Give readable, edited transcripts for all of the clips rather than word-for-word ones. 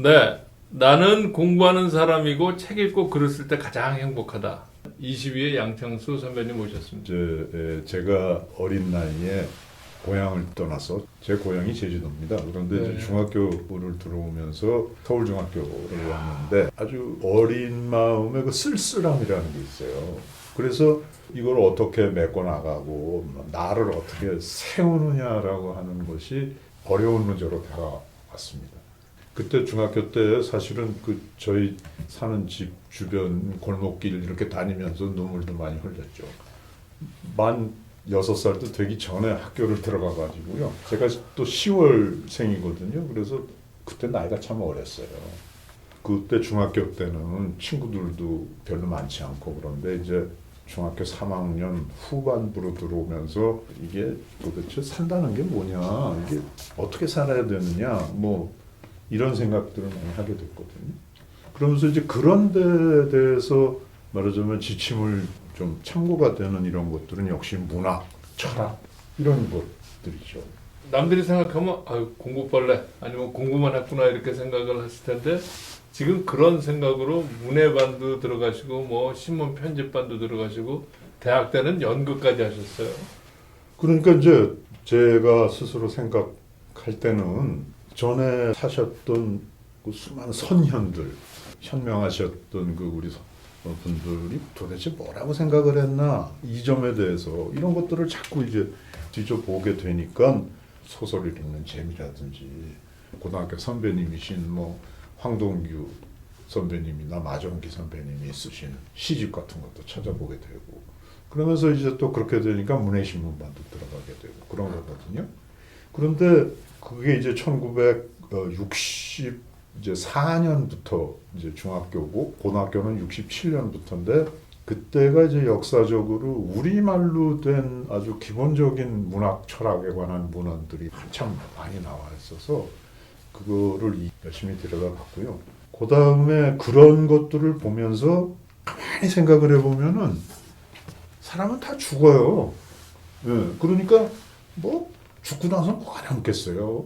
네, 나는 공부하는 사람이고 책 읽고 글을 쓸 때 가장 행복하다. 22회 양창수 선배님 모셨습니다. 제가 어린 나이에 고향을 떠나서 제 고향이 제주도입니다. 그런데 네. 이제 중학교를 들어오면서 서울중학교를 왔는데 아주 어린 마음에 그 쓸쓸함이라는 게 있어요. 그래서 이걸 어떻게 메꿔 나가고 나를 어떻게 세우느냐라고 하는 것이 어려운 문제로 다가왔습니다. 그때 중학교 때 사실은 저희 사는 집 주변 골목길 이렇게 다니면서 눈물도 많이 흘렸죠. 만 6살도 되기 전에 학교를 들어가 가지고요. 제가 또 10월생이거든요. 그래서 그때 나이가 참 어렸어요. 그때 중학교 때는 친구들도 별로 많지 않고 그런데 이제 중학교 3학년 후반부로 들어오면서 이게 도대체 산다는 게 뭐냐, 이게 어떻게 살아야 되느냐, 뭐 이런 생각들을 많이 하게 됐거든요. 그러면서 이제 그런 데 대해서 말하자면 지침을 좀 참고가 되는 이런 것들은 역시 문학, 철학 이런 것들이죠. 남들이 생각하면 아유, 공부벌레 아니면 공부만 했구나 이렇게 생각을 했을 텐데 지금 그런 생각으로 문예반도 들어가시고 뭐 신문 편집반도 들어가시고 대학 때는 연극까지 하셨어요. 그러니까 이제 제가 스스로 생각할 때는 전에 사셨던 그 수많은 선현들, 현명하셨던 그 우리 분들이 도대체 뭐라고 생각을 했나, 이 점에 대해서 이런 것들을 자꾸 이제 뒤져보게 되니까 소설 읽는 재미라든지 고등학교 선배님이신 뭐 황동규 선배님이나 마정기 선배님이 쓰신 시집 같은 것도 찾아보게 되고, 그러면서 이제 또 그렇게 되니까 문예신문반도 들어가게 되고 그런 거거든요. 그런데 그게 이제 1964년부터 이제 중학교고 고등학교는 67년부터인데 그때가 이제 역사적으로 우리말로 된 아주 기본적인 문학 철학에 관한 문헌들이 한참 많이 나와 있어서 그거를 열심히 들여다 봤고요. 그 다음에 그런 것들을 보면서 가만히 생각을 해보면은 사람은 다 죽어요. 예, 그러니까 뭐 죽고 나서 뭐가 남겠어요.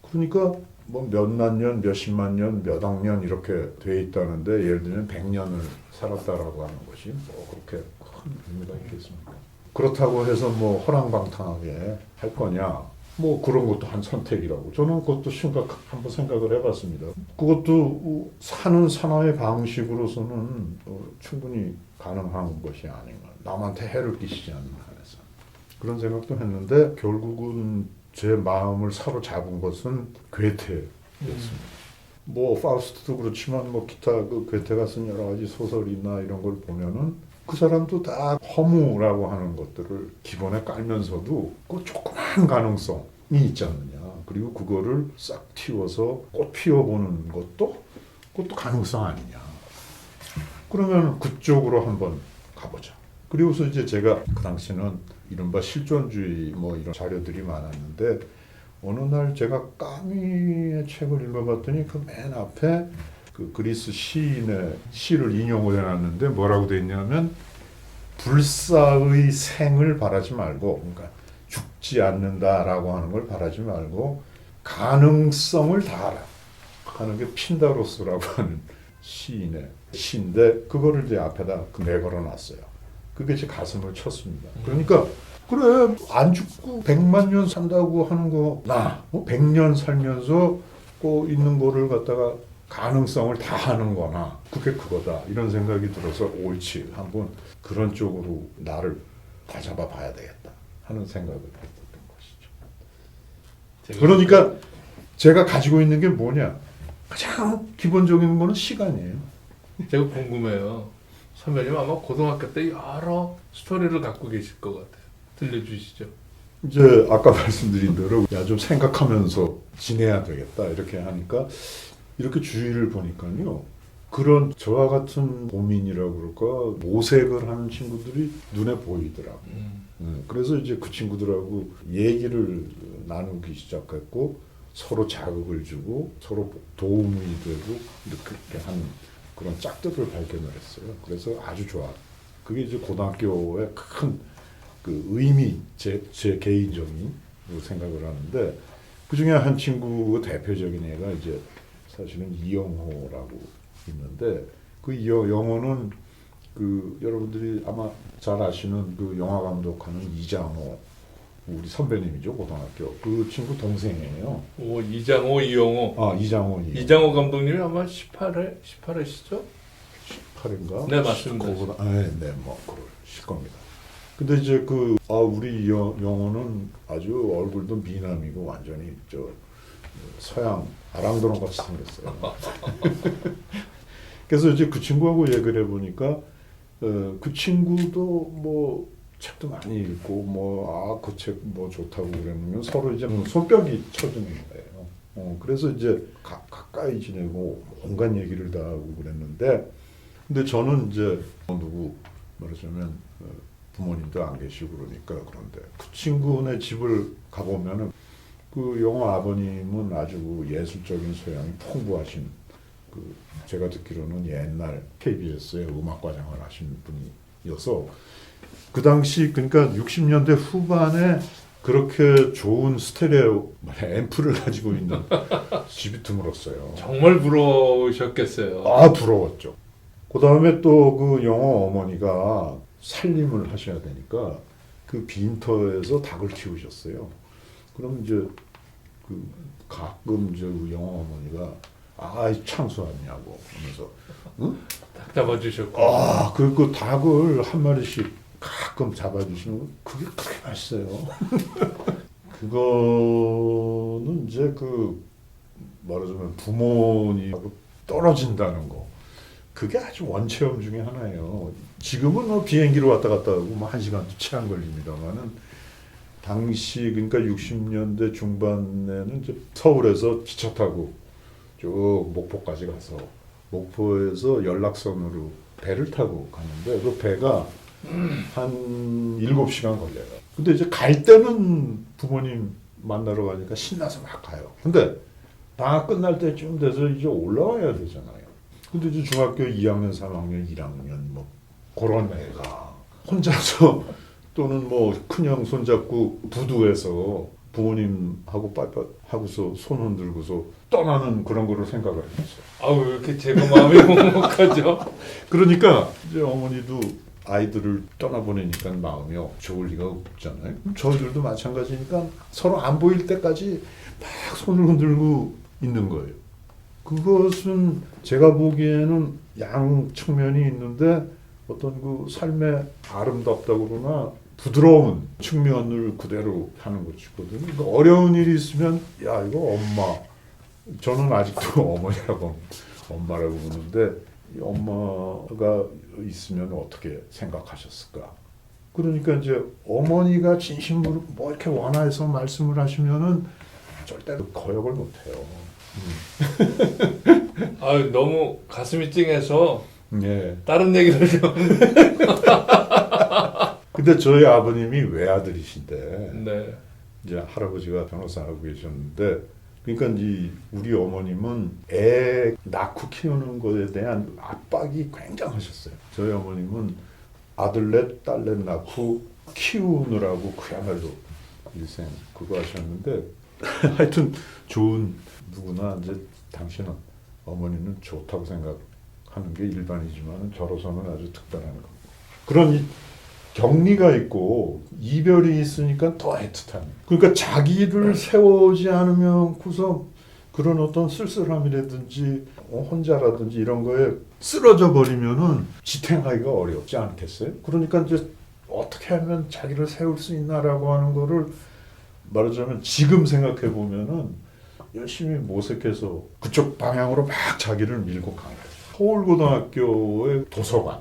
그러니까 뭐 몇만 년, 몇십만 년, 몇억 년 이렇게 돼 있다는데 예를 들면 100년을 살았다라고 하는 것이 뭐 그렇게 큰 의미가 있겠습니까? 그렇다고 해서 뭐 허랑방탕하게 할 거냐? 뭐 그런 것도 한 선택이라고. 저는 그것도 한번 생각을 해봤습니다. 그것도 사는 사나의 방식으로서는 충분히 가능한 것이 아닌가. 남한테 해를 끼치지 않는 한에서. 그런 생각도 했는데 결국은 제 마음을 사로잡은 것은 괴테였습니다. 뭐 파우스트도 그렇지만 뭐 기타 그 괴테가 쓴 여러 가지 소설이나 이런 걸 보면은 그 사람도 다 허무라고 하는 것들을 기본에 깔면서도 그 조그만 가능성이 있지 않느냐. 그리고 그거를 싹 틔워서 꽃 피워보는 그것도 가능성 아니냐. 그러면 그쪽으로 한번 가보자. 그리고서 이제 제가 그 당시는 이른바 실존주의 뭐 이런 자료들이 많았는데 어느 날 제가 까미의 책을 읽어봤더니 그 맨 앞에 그 그리스 시인의 시를 인용을 해놨는데 뭐라고 돼 있냐면 불사의 생을 바라지 말고, 그러니까 죽지 않는다라고 하는 걸 바라지 말고 가능성을 다하라 하는 게 핀다로스라고 하는 시인의 시인데 그거를 이제 앞에다 내걸어놨어요. 그게 제 가슴을 쳤습니다. 그러니까 그래 안 죽고 100만 년 산다고 하는 거 나 100년 살면서 꼭 있는 거를 갖다가 가능성을 다 하는 거나 그게 그거다 이런 생각이 들어서 옳지 한번 그런 쪽으로 나를 다잡아 봐야 되겠다 하는 생각을 했던 것이죠. 그러니까 제가 가지고 있는 게 뭐냐, 가장 기본적인 거는 시간이에요. 제가 궁금해요. 선배님 아마 고등학교 때 여러 스토리를 갖고 계실 것 같아요. 들려주시죠. 이제 아까 말씀드린 대로 야 좀 생각하면서 지내야 되겠다 이렇게 하니까 이렇게 주위를 보니까요. 그런 저와 같은 고민이라고 그럴까 모색을 하는 친구들이 눈에 보이더라고요. 그래서 이제 그 친구들하고 얘기를 나누기 시작했고 서로 자극을 주고 서로 도움이 되고 이렇게 하는 그런 짝들을 발견을 했어요. 그래서 아주 좋아. 그게 이제 고등학교의 큰 그 의미, 제 개인적인 생각을 하는데 그 중에 한 친구 대표적인 애가 이제 사실은 이영호라고 있는데 그 영호는 그 여러분들이 아마 잘 아시는 그 영화 감독하는 이장호 우리 선배님이죠 고등학교 그 친구 동생이에요. 오, 이장호, 이영호. 아 이장호 이장호 감독님이 아마 18회시죠? 8인가? 네, 맞습니다. 네, 뭐 그러실 겁니다. 근데 이제 우리 영호는 아주 얼굴도 미남이고 완전히 서양 아랑드롱 같이 생겼어요. 그래서 이제 그 친구하고 얘기를 해보니까 그 친구도 뭐 책도 많이 읽고 그 책 뭐 좋다고 그러면 서로 이제 손뼉이 쳐주는 거예요. 그래서 이제 가까이 지내고 온갖 얘기를 다 하고 그랬는데 근데 저는 이제 누구 말하자면 부모님도 안 계시고 그런데 그 친구네 집을 가보면은 그 영호 아버님은 아주 예술적인 소양이 풍부하신 제가 듣기로는 옛날 KBS에 음악과장을 하신 분이어서 그 당시 그러니까 60년대 후반에 그렇게 좋은 스테레오 앰프를 가지고 있는 집이 드물었어요. 정말 부러우셨겠어요. 아 부러웠죠. 그 다음에 또 그 영호 어머니가 살림을 하셔야 되니까 그 빈터에서 닭을 키우셨어요. 그럼 이제 가끔 영호 어머니가 창수하냐고 하면서 응? 닭 잡아주셨고. 그 닭을 한 마리씩 가끔 잡아주시는 거 그게 그렇게 맛있어요. 그거는 이제 말하자면 부모님하고 떨어진다는 거 그게 아주 원체험 중에 하나예요. 지금은 비행기로 왔다 갔다 하고 1시간도 채 안 걸립니다만은 당시 그러니까 60년대 중반에는 이제 서울에서 기차 타고 쭉 목포까지 가서 목포에서 연락선으로 배를 타고 가는데 그 배가 한 7시간 걸려요. 근데 이제 갈 때는 부모님 만나러 가니까 신나서 막 가요. 근데 방학 끝날 때쯤 돼서 이제 올라와야 되잖아요. 근데 이제 중학교 2학년, 3학년, 1학년 뭐 그런 애가 혼자서 또는 큰형 손잡고 부두에서 부모님하고 빠이빠이 하고서 손 흔들고서 떠나는 그런 거를 생각을 했어요. 아우 왜 이렇게 제가 마음이 먹먹하죠? 그러니까 이제 어머니도 아이들을 떠나보내니까 마음이 좋을 리가 없잖아요. 저희들도 마찬가지니까 서로 안 보일 때까지 막 손을 흔들고 있는 거예요. 그것은 제가 보기에는 양 측면이 있는데 어떤 삶의 아름답다고 그러나 부드러운 측면을 그대로 하는 것이거든요. 그러니까 어려운 일이 있으면 야 이거 엄마 저는 아직도 엄마라고 부르는데 엄마가 있으면 어떻게 생각하셨을까? 그러니까 이제 어머니가 진심으로 이렇게 원해서 말씀을 하시면은 절대 거역을 못해요. 너무 가슴이 찡해서 예. 다른 얘기를 좀. 근데 저희 아버님이 외아들이신데 네. 이제 할아버지가 변호사하고 계셨는데 그러니까 이제 우리 어머님은 애 낳고 키우는 것에 대한 압박이 굉장하셨어요. 저희 어머님은 아들넷 딸넷 낳고 키우느라고 그야말로 일생 그거 하셨는데 하여튼 좋은 누구나 이제 당신은 어머니는 좋다고 생각하는 게 일반이지만 저로서는 아주 특별한 거. 그런 격리가 있고 이별이 있으니까 더 애틋한. 그러니까 자기를 세우지 않으면 고서 그런 어떤 쓸쓸함이라든지 혼자라든지 이런 거에 쓰러져 버리면은 지탱하기가 어렵지 않겠어요? 그러니까 이제 어떻게 하면 자기를 세울 수 있나라고 하는 거를 말하자면 지금 생각해 보면은 열심히 모색해서 그쪽 방향으로 막 자기를 밀고 간 거예요. 서울고등학교의 도서관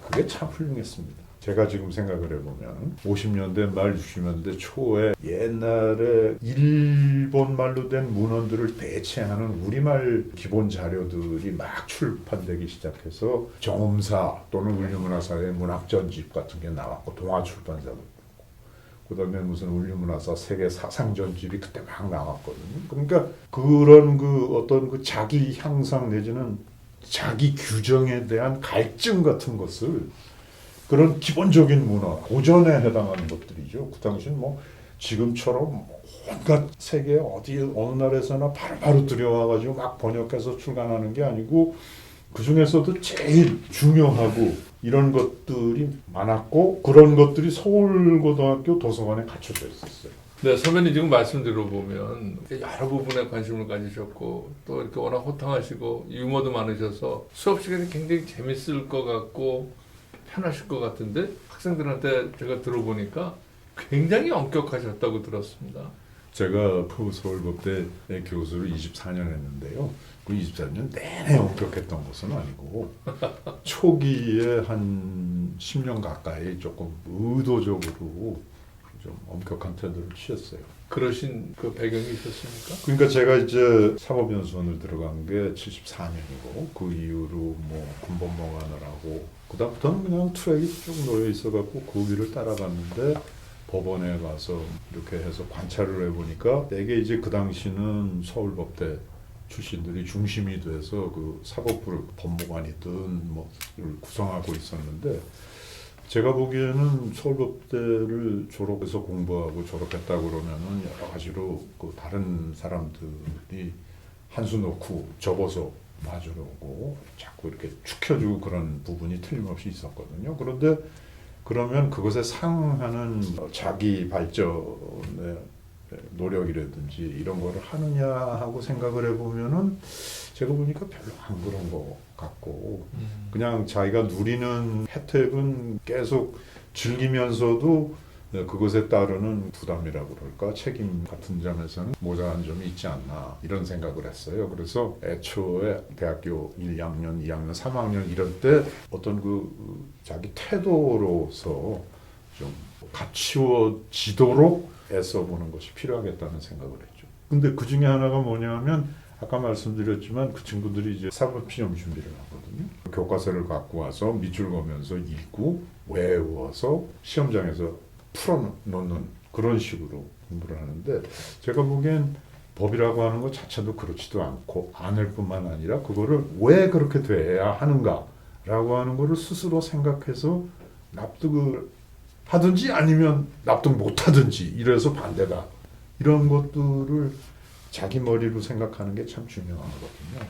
그게 참 훌륭했습니다. 제가 지금 생각을 해보면 50년대 말 60년대 초에 옛날에 일본 말로 된 문헌들을 대체하는 우리말 기본 자료들이 막 출판되기 시작해서 정음사 또는 울류문화사의 문학전집 같은 게 나왔고 동아출판사도 그다음에 무슨 울류문화사 세계 사상전집이 그때 막 나왔거든요. 그러니까 그런 어떤 자기 향상 내지는 자기 규정에 대한 갈증 같은 것을 그런 기본적인 문화, 고전에 해당하는 것들이죠. 그 당시는 지금처럼 온갖 세계 어디 어느 나라에서나 바로바로 들여와가지고 막 번역해서 출간하는 게 아니고 그 중에서도 제일 중요하고 이런 것들이 많았고 그런 것들이 서울고등학교 도서관에 갖춰져 있었어요. 네, 선배님 지금 말씀 들어보면 여러 부분에 관심을 가지셨고 또 이렇게 워낙 호탕하시고 유머도 많으셔서 수업 시간이 굉장히 재밌을 것 같고 편하실 것 같은데 학생들한테 제가 들어보니까 굉장히 엄격하셨다고 들었습니다. 제가 서울법대 교수를 24년 했는데요. 그 24년 내내 엄격했던 것은 아니고 초기에 한 10년 가까이 조금 의도적으로 좀 엄격한 태도를 취했어요. 그러신 그 배경이 있었습니까? 그러니까 제가 이제 사법연수원을 들어간 게 74년이고 그 이후로 뭐 군법무관을 그다음부터는 그냥 트랙이 쭉 놓여 있어갖고 그 위를 따라갔는데 법원에 가서 이렇게 해서 관찰을 해보니까 되게 이제 그 당시는 서울법대 출신들이 중심이 돼서 그 사법부를 법무관이든 뭐를 구성하고 있었는데 제가 보기에는 서울법대를 졸업해서 공부하고 졸업했다 그러면은 여러 가지로 그 다른 사람들이 한수 놓고 접어서 맞으려고 자꾸 이렇게 축혀주고 그런 부분이 틀림없이 있었거든요. 그런데 그러면 그것에 상응하는 자기 발전의 노력이라든지 이런 거를 하느냐 하고 생각을 해보면은 제가 보니까 별로 안 그런 것 같고 그냥 자기가 누리는 혜택은 계속 즐기면서도 그것에 따르는 부담이라고 그럴까 책임 같은 점에서는 모자란 점이 있지 않나 이런 생각을 했어요. 그래서 애초에 대학교 1학년, 2학년, 3학년 이럴 때 어떤 그 자기 태도로서 좀 갖추어지도록 애써보는 것이 필요하겠다는 생각을 했죠. 근데 그 중에 하나가 뭐냐면 아까 말씀드렸지만 그 친구들이 이제 사법시험 준비를 하거든요. 교과서를 갖고 와서 밑줄 그으면서 읽고 외워서 시험장에서 풀어놓는 그런 식으로 공부를 하는데 제가 보기엔 법이라고 하는 것 자체도 그렇지도 않고 않을 뿐만 아니라 그거를 왜 그렇게 돼야 하는가라고 하는 거를 스스로 생각해서 납득을 하든지 아니면 납득 못하든지 이래서 반대다. 이런 것들을 자기 머리로 생각하는 게 참 중요하거든요.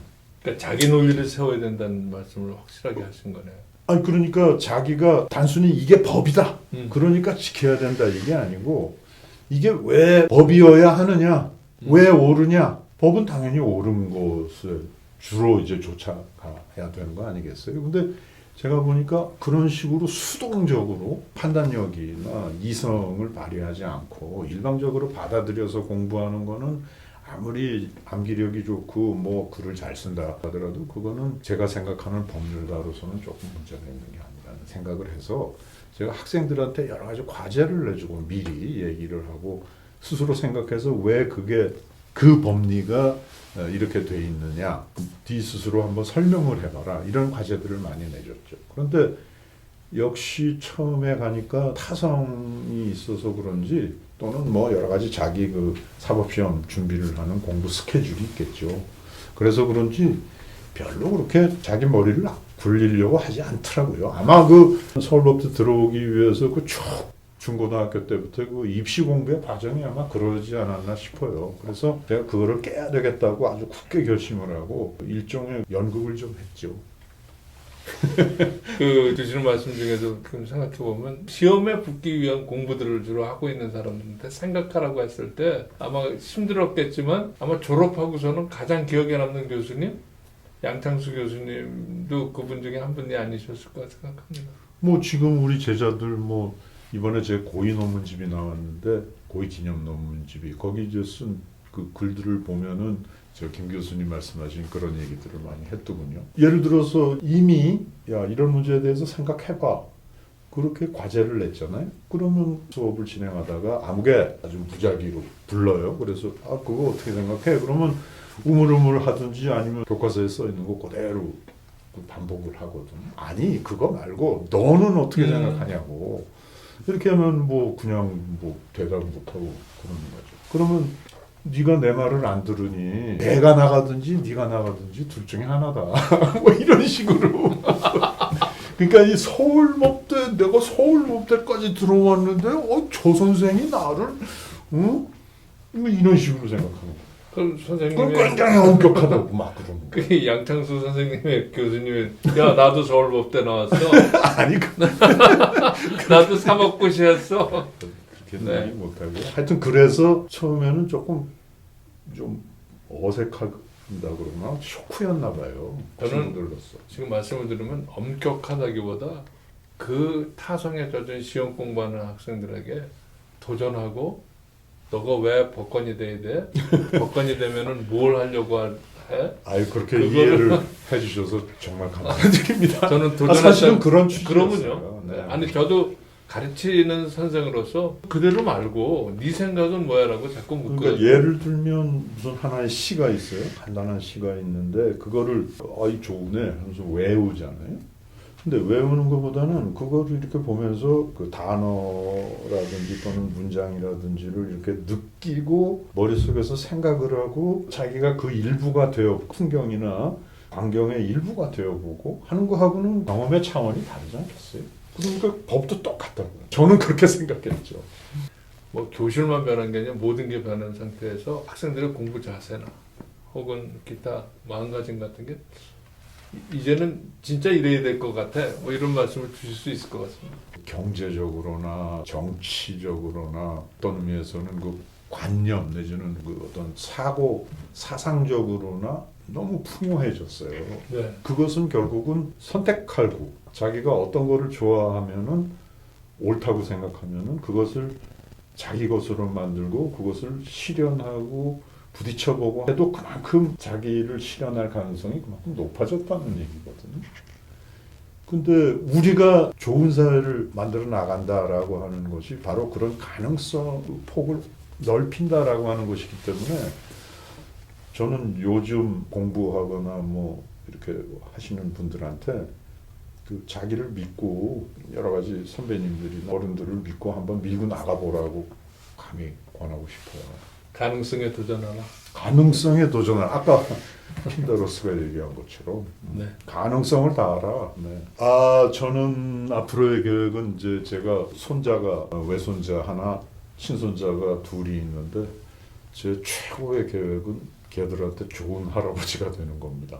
그러니까 자기 논리를 세워야 된다는 말씀을 확실하게 하신 거네요. 아니 그러니까 자기가 단순히 이게 법이다. 그러니까 지켜야 된다 이게 아니고 이게 왜 법이어야 하느냐? 왜 옳으냐? 법은 당연히 옳은 것을 주로 이제 쫓아가야 되는 거 아니겠어요? 근데 제가 보니까 그런 식으로 수동적으로 판단력이나 이성을 발휘하지 않고 일방적으로 받아들여서 공부하는 거는 아무리 암기력이 좋고 뭐 글을 잘 쓴다 하더라도 그거는 제가 생각하는 법률가로서는 조금 문제가 있는 게 아니라는 생각을 해서 제가 학생들한테 여러 가지 과제를 내주고 미리 얘기를 하고 스스로 생각해서 왜 그게 그 법리가 이렇게 돼 있느냐 네 스스로 한번 설명을 해봐라 이런 과제들을 많이 내줬죠. 그런데 역시 처음에 가니까 타성이 있어서 그런지 또는 뭐 여러 가지 자기 그 사법시험 준비를 하는 공부 스케줄이 있겠죠. 그래서 그런지 별로 그렇게 자기 머리를 굴리려고 하지 않더라고요. 아마 그 서울법대 들어오기 위해서 그 쭉 중고등학교 때부터 그 입시 공부의 과정이 아마 그러지 않았나 싶어요. 그래서 제가 그거를 깨야 되겠다고 아주 굳게 결심을 하고 일종의 연극을 좀 했죠. 그 주시는 말씀 중에도 지금 생각해 보면 시험에 붙기 위한 공부들을 주로 하고 있는 사람들한테 생각하라고 했을 때 아마 힘들었겠지만 아마 졸업하고서는 가장 기억에 남는 교수님 양창수 교수님도 그분 중에 한 분이 아니셨을 것 생각합니다. 뭐 지금 우리 제자들 뭐 이번에 제 고위 논문집이 나왔는데 고위 기념 논문집이 거기 이제 쓴 그 글들을 보면은 저 김 교수님 말씀하신 그런 얘기들을 많이 했더군요. 예를 들어서 이미 야 이런 문제에 대해서 생각해봐. 그렇게 과제를 냈잖아요. 그러면 수업을 진행하다가 아무개 아주 무작위로 불러요. 그래서 아 그거 어떻게 생각해? 그러면 우물우물 하든지 아니면 교과서에 써 있는 거 그대로 반복을 하거든. 아니 그거 말고 너는 어떻게 생각하냐고. 이렇게 하면 뭐 그냥 뭐 대답 못하고 그러는 거죠. 그러면 네가 내 말을 안 들으니 내가 나가든지 네가 나가든지 둘 중에 하나다. 뭐 이런 식으로. 그러니까 이 서울법대 내가 서울법대까지 들어왔는데 저 선생이 나를 뭐 이런 식으로 생각하는 거예요. 그럼 그건 선생님이 굉장히 엄격하다고 막 그러는 거예요. 그 양창수 선생님의 교수님이 야 나도 서울법대 나왔어. 아니 나도 사법고시였어. 그렇게 네. 얘기 못하고 하여튼 그래서 처음에는 조금 좀 어색하다 그러나 쇼크였나 봐요. 저는 친구들로서. 지금 말씀을 들으면 엄격하다기보다 그 타성에 젖은 시험 공부하는 학생들에게 도전하고 너가 왜 법관이 돼야 돼? 법관이 되면은 뭘 하려고 해? 아유 그렇게 그거를- 이해를 해주셔서 정말 감사드립니다. 저는 사실은 도전했던 그런 취지였어요. 그러면요. 네. 아니 저도 가르치는 선생으로서 그대로 말고 네 생각은 뭐야라고 자꾸 묻고 그러니까 예를 들면 무슨 하나의 시가 있어요. 간단한 시가 있는데 그거를 아이 좋으네 하면서 외우잖아요. 근데 외우는 것보다는 그거를 이렇게 보면서 그 단어라든지 또는 문장이라든지를 이렇게 느끼고 머릿속에서 생각을 하고 자기가 그 일부가 되어 풍경이나 광경의 일부가 되어보고 하는 거하고는 경험의 차원이 다르지 않겠어요? 그러니까 법도 똑같다고요. 저는 그렇게 생각했죠. 뭐 교실만 변한 게 아니라 모든 게 변한 상태에서 학생들의 공부 자세나 혹은 기타 마음가짐 같은 게 이제는 진짜 이래야 될 것 같아. 뭐 이런 말씀을 주실 수 있을 것 같습니다. 경제적으로나 정치적으로나 어떤 의미에서는 그 관념 내지는 그 어떤 사고 사상적으로나 너무 풍요해졌어요. 네. 그것은 결국은 선택하고 자기가 어떤 거를 좋아하면은 옳다고 생각하면은 그것을 자기 것으로 만들고 그것을 실현하고 부딪혀보고 해도 그만큼 자기를 실현할 가능성이 그만큼 높아졌다는 얘기거든요. 근데 우리가 좋은 사회를 만들어 나간다라고 하는 것이 바로 그런 가능성 폭을 넓힌다라고 하는 것이기 때문에 저는 요즘 공부하거나 뭐 이렇게 하시는 분들한테 그 자기를 믿고 여러 가지 선배님들이나 어른들을 믿고 한번 밀고 나가보라고 감히 권하고 싶어요. 가능성에 도전하라. 가능성에 도전을 아까 킨더로스가 얘기한 것처럼 네. 가능성을 다하라. 네. 아 저는 앞으로의 계획은 이제 제가 손자가 외손자 하나, 친손자가 둘이 있는데 제 최고의 계획은 걔들한테 좋은 할아버지가 되는 겁니다.